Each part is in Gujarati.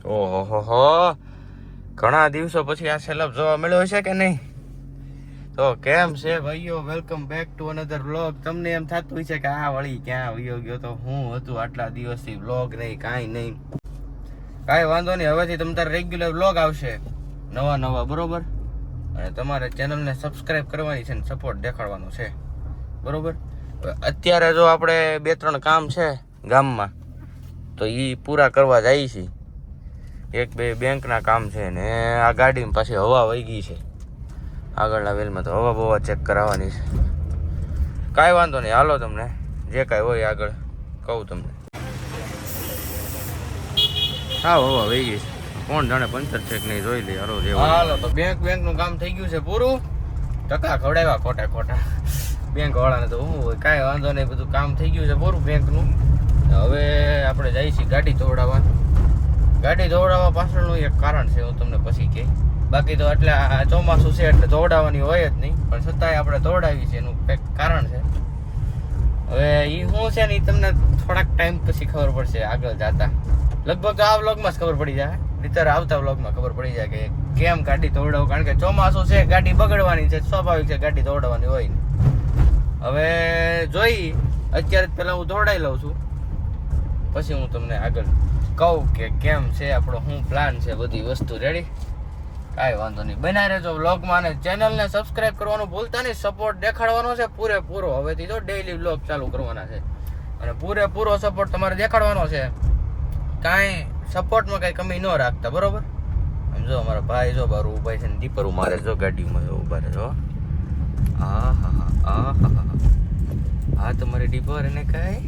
ઓહો હો, ઘણા દિવસો પછી આ સેલબ જોવા મળ્યો છે કે નહીં? તો કેમ છે ભાઈઓ, welcome back to another vlog. તમને એમ થતું હોય છે કે આ વળી ક્યાં વયો ગયો તો હું હતું આટલા દિવસથી વ્લોગ નહીં, કાંઈ નહીં. કાંઈ વાંધો નહીં, હવેથી તમારે રેગ્યુલર વ્લોગ આવશે નવા બરોબર. અને તમારે ચેનલને સબસ્ક્રાઈબ કરવાની છે ને સપોર્ટ દેખાડવાનો છે બરોબર. અત્યારે જો આપણે 2-3 કામ છે ગામમાં તો એ પૂરા કરવા જાય છે. 1-2 બેંકના કામ છે ને આ ગાડીમાં પાછી હવા વહી ગઈ છે આગળના વેલમાં, તો હવા બવા ચેક કરાવવાની છે. કાંઈ વાંધો નહીં, હાલો તમને જે કાંઈ હોય આગળ કહું તમને. હા હવા વહી ગઈ છે, કોણ જાણે પંચર છે કે નહીં જોઈ લે. હાલો તો બેંકનું કામ થઈ ગયું છે પૂરું. ટકા ખવડાવ્યા ખોટા બેંક વાળાને તો હું હોય, કાંઈ વાંધો નહીં, બધું કામ થઈ ગયું છે પૂરું બેંકનું. હવે આપણે જઈએ છીએ ગાડી ધોવડાવવા. ગાડી ધોવડાવવા પાછળનું એક કારણ છે, હું તમને પછી કહી. બાકી તો એટલે આ ચોમાસું છે એટલે ધોવડાવવાની હોય જ નહીં, પણ છતાંય આપણે ધોવડાવી છે એનું કંઈક કારણ છે. હવે એ શું છે ને એ તમને થોડાક ટાઈમ પછી ખબર પડશે આગળ જતા. લગભગ આ વ્લોગમાં જ ખબર પડી જાય, નહીંતર આવતા વ્લોગમાં ખબર પડી જાય કે કેમ ગાડી ધોવડાવું. કારણ કે ચોમાસું છે, ગાડી બગડવાની છે, સ્વાભાવિક છે, ગાડી ધોવડાવવાની હોય ને. હવે જોઈ અત્યારે જ પહેલાં હું ધોવડાવી લઉં છું, પછી હું તમને આગળ કહું કે કેમ છે આપણો, શું પ્લાન છે, બધી વસ્તુ રેડી. કાંઈ વાંધો નહીં, બનાવી રહેજો વ્લોગમાં અને ચેનલને સબસ્ક્રાઈબ કરવાનું ભૂલતા નહીં. સપોર્ટ દેખાડવાનો છે પૂરેપૂરો. હવેથી તો ડેઈલી વ્લોગ ચાલુ કરવાના છે અને પૂરેપૂરો સપોર્ટ તમારે દેખાડવાનો છે. કાંઈ સપોર્ટમાં કાંઈ કમી ન રાખતા બરોબર. આમ જો અમારા ભાઈ જો બારું ઉભા છે ને દીપરું મારે જો ગાડીમાં ઉભા રહે જો. હા તમારી ડીપર એને કાંઈ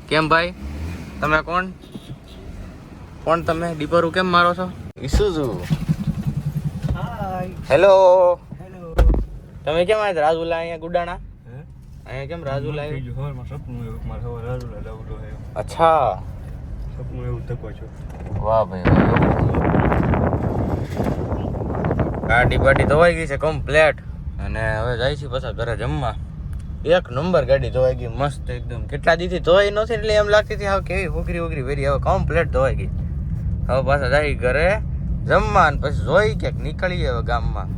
કેમ ભાઈ, તમે કોણ તમે ડીપરું કેમ મારો છો? ઈસુઝુ. હેલો તમે કેમ આવ્યા રાજુલા અહીંયા ગુડાણા? અહીંયા કેમ રાજુલા આવ્યું? અચ્છા સપનું એવું તકો છો. વાહ ભાઈ ગાડી બાડી ધોવાઈ ગઈ છે કમ્પ્લેટ. અને હવે જાય છે પાછા ઘરે જમવા. 1 નંબર ગાડી ધોવાઈ ગઈ મસ્ત એકદમ. કેટલા દીથી ધોવાઈ નથી એટલે એમ લાગતી હતી હવે કેવી હોકરી વેરી, હવે કમ્પ્લેટ ધોવાઈ ગઈ. હવે પાછા જાય ઘરે જમવા અને પછી જોઈ ક્યાંક નીકળીએ હવે ગામમાં.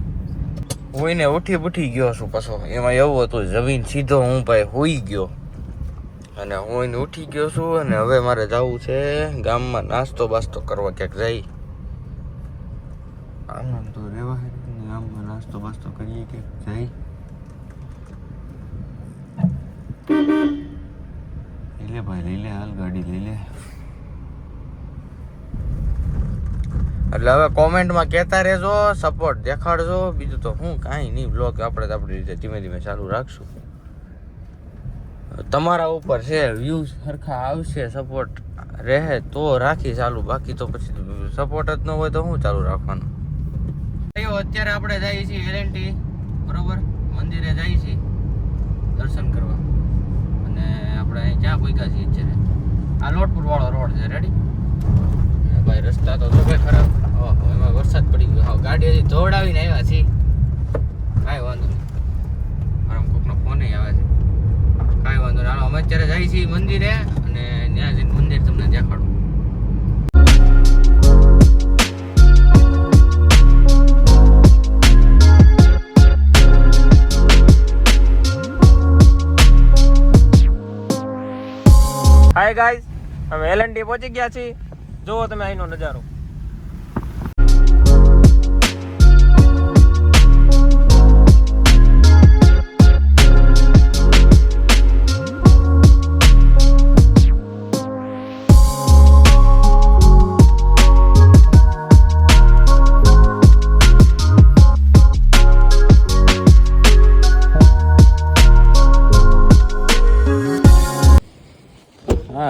હોઈને ઉઠી ગયો છું પાછો. એમાં એવું હતું જમીન સીધો હું ભાઈ હોઈ ગયો અને હોઈને ઉઠી ગયો છું. અને હવે મારે જવું છે ગામમાં નાસ્તો બાસ્તો કરવા ક્યાંક જાય. આમ તો રેવા ગામમાં નાસ્તો બાસ્તો કરીએ ક્યાંક જાય. લઈ લે ભાઈ લઈ લે, હાલ ગાડી લઈ લે. એટલે હવે કોમેન્ટમાં કહેતા રહેજો, સપોર્ટ દેખાડજો. બીજું તો હું કાંઈ નહીં, બ્લોગ આપણે તો આપણી રીતે ધીમે ચાલુ રાખશું. તમારા ઉપર છે, વ્યૂઝ સરખા આવશે, સપોર્ટ રહે તો રાખી ચાલુ, બાકી તો પછી સપોર્ટ જ ન હોય તો શું ચાલુ રાખવાનું. અત્યારે આપણે જઈએ છીએ એલએનટી બરોબર, મંદિરે જઈએ છીએ દર્શન કરવા. અને આપણે અહીં ક્યાં પહોંચ્યા છીએ છે આ લોટપુર વાળો રોડ છે રેડી. ભાઈ રસ્તા તો જો ખરાબ, એમાં વરસાદ પડી ગયો. ગાડી હજી ધોવડાવીને આવ્યા છીએ, કાંઈ વાંધો નહીં. મારા કોકનો ફોન આવે છે, કાંઈ વાંધો નહીં. અમે અત્યારે જઈએ છીએ મંદિરે અને ત્યાં જઈને મંદિર તમને દેખાડું. હાય ગાઈઝ, અમે એલએનટી પહોંચી ગયા છીએ. જુઓ તમે અહીંનો નજારો.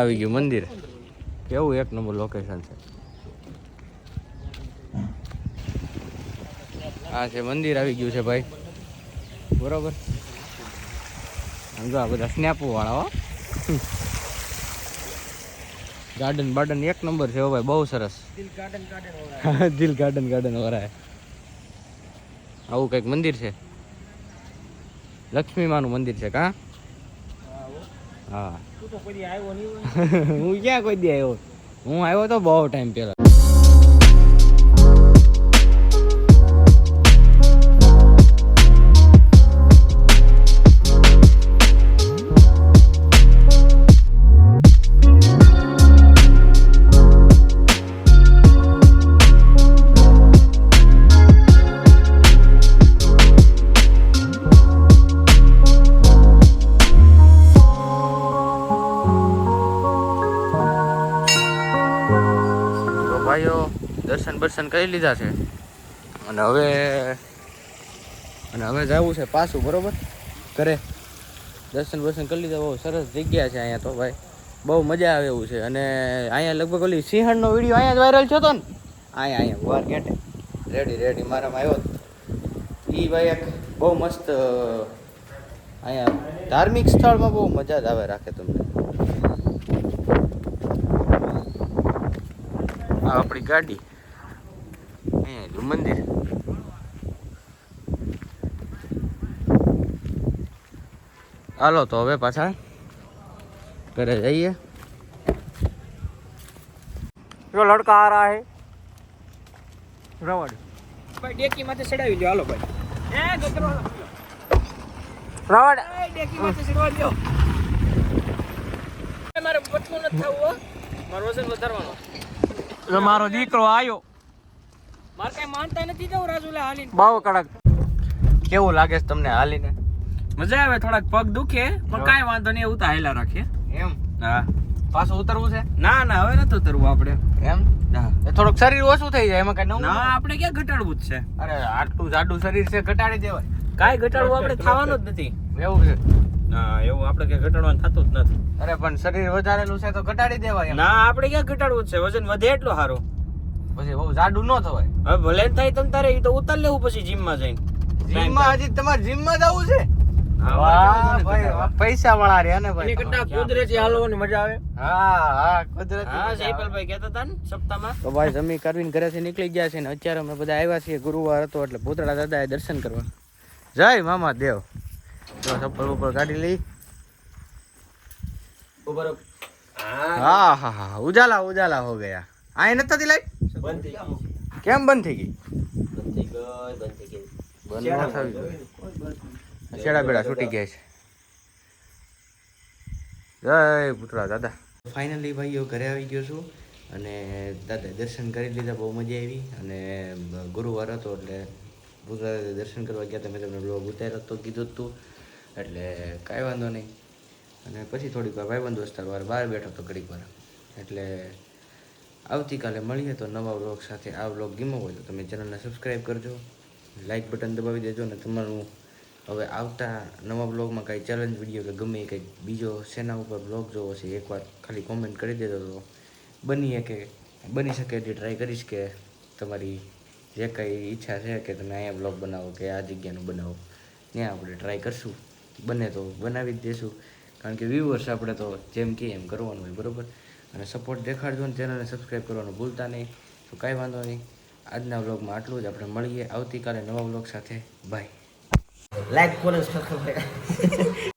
આવી ગયું મંદિર. કેવું 1 નંબર લોકેશન છે. આ છે મંદિર આવી ગયું છે ભાઈ બરોબર. સમજો આ બધા સ્નેપો વાળા હો. ગાર્ડન 1 નંબર છે ભાઈ, બહુ સરસ. દિલ ગાર્ડન વાળા આવું કંઈક મંદિર છે. લક્ષ્મી માનું મંદિર છે કા? હા તું તો કોઈ દી આવ્યો નહીં હોય. હું ક્યાં કોઈ દી આવ્યો, હું આવ્યો તો બહુ ટાઈમ પહેલા. ભાઈઓ દર્શન બર્શન કરી લીધા છે અને હવે જવું છે પાછું, બરોબર ઘરે. દર્શન બર્શન કરી લીધા. બહુ સરસ જગ્યા છે અહીંયા તો ભાઈ, બહુ મજા આવે એવું છે. અને અહીંયા લગભગ ઓલી સિંહણનો વિડીયો અહીંયા જ વાયરલ થયો હતો ને, અહીંયા વાર ઘેટે રેડી મારામાં આવ્યો. એ ભાઈ એક બહુ મસ્ત અહીંયા ધાર્મિક સ્થળમાં બહુ મજા જ આવે રાખે તમને. આ આપણી ગાડી, અહીંયા મંદિર. હાલો તો હવે પાછા ઘરે જઈએ. જો લડકા આ રહા હે રવડ ભાઈ, ડેકી માંથી ચડાવી લ્યો. હાલો ભાઈ, એ ગતરો રવડ ડેકી માંથી ચડવા લ્યો. મારે બચવું ન થાવું હો, મારો વજન વધારવાનો. મારો દીકરો આવ્યો, મારે કઈ માનતા નથી. જવું રાજુલા હાલીને બહુ કડક. કેવું લાગે છે તમને હાલીને? મજા આવે. થોડાક પગ દુખે પણ કાંઈ વાંધો નહીં, એવું તો હાલ્યા રાખીએ. એમ? હા. પાછું ઉતરવું છે? ના હવે નથી ઉતરવું આપણે. એમ? હા. થોડુંક શરીર ઓછું થઈ જાય એમાં કઈ નવું? ના, આપણે ક્યાં ઘટાડવું જ છે. અરે આટલું જાડું શરીર છે, ઘટાડી દેવાય. કાંઈ ઘટાડવું આપણે થવાનું જ નથી. એવું છે? ના, એવું આપણે ક્યાં ઘટાડવાનું થતું જ નથી. અરે પણ શરીર વધારેલું છે તો ઘટાડી દેવાય. ના, આપણે ક્યાં ઘટાડવું છે. વજન વધે એટલું સારું. પછી બહુ જાડું ન થવાય. હવે ભલે થાય તમ તારે, એ તો ઉતાર લેવું પછી જીમમાં જઈને. જીમમાં હજી તમારે જીમમાં જવું છે? હા ભાઈ, પૈસા વાળા રહ્યા ને ભાઈ. એની કરતા કુદરતી હાલવાની મજા આવે. હા કુદરતી. હા, જયપાલભાઈ કહેતા હતા ને સપ્તાહમાં. તો ભાઈ જમી કરવીને ઘરેથી નીકળી ગયા છે ને અત્યારે અમે બધા આવ્યા છીએ. ગુરુવાર હતો એટલે ભૂતળા દાદાએ દર્શન કરવા. જય મામા દેવ. તો ચપ્પલ ઉપર કાઢી લઈ. હા ઉજાલા હો ગયા. આ નથી થતી લાઈટ? બંધ થઈ ગઈ. કેમ બંધ થઈ ગઈ? બંધ થઈ ગઈ. બંધ ન થવી જોઈએ. છેડા બેડા છૂટી ગયા છે. જય ભૂતળા દાદા. ફાઇનલી ભાઈઓ ઘરે આવી ગયો છું અને દાદા દર્શન કરી લીધા. બહુ મજા આવી. અને ગુરુવાર હતો એટલે ભૂતળા દાદા દર્શન કરવા ગયા. તમે તમને બ્લોગ ઉતાર્યો તો કીધું હતું એટલે કાંઈ વાંધો નહીં. અને પછી થોડીક વાર ભાઈબંધ દોસ્તાર વાર બહાર બેઠો હતો ઘડીક વાર. એટલે આવતીકાલે મળીએ તો નવા વ્લોગ સાથે. આ વ્લોગ ગમ્યો હોય તો તમે ચેનલને સબસ્ક્રાઈબ કરજો, લાઇક બટન દબાવી દેજો. અને તમારું હવે આવતા નવા બ્લોગમાં કાંઈ ચેલેન્જ વિડીયો કે ગમે કંઈક બીજો શેના ઉપર બ્લોગ જોવો છે એકવાર ખાલી કોમેન્ટ કરી દેજો તો બની શકે એટલી ટ્રાય કરીશ કે તમારી જે કંઈ ઈચ્છા છે કે તમે અહીંયા બ્લોગ બનાવો કે આ જગ્યાનું બનાવો, ત્યાં આપણે ટ્રાય કરશું. બને તો બનાવી જ દઈશું, કારણ કે વ્યુઅર્સ આપણે તો જેમ કહીએ એમ કરવાનું હોય, બરાબર. અને સપોર્ટ દેખાડજો ને ચેનલને સબસ્ક્રાઈબ કરવાનું ભૂલતા નહીં. તો કાંઈ વાંધો નહીં. આજના વ્લોગમાં આટલું જ. આપણે મળીએ આવતીકાલે નવા વ્લોગ સાથે. બાય. લાઈક કરો સબસ્ક્રાઇબ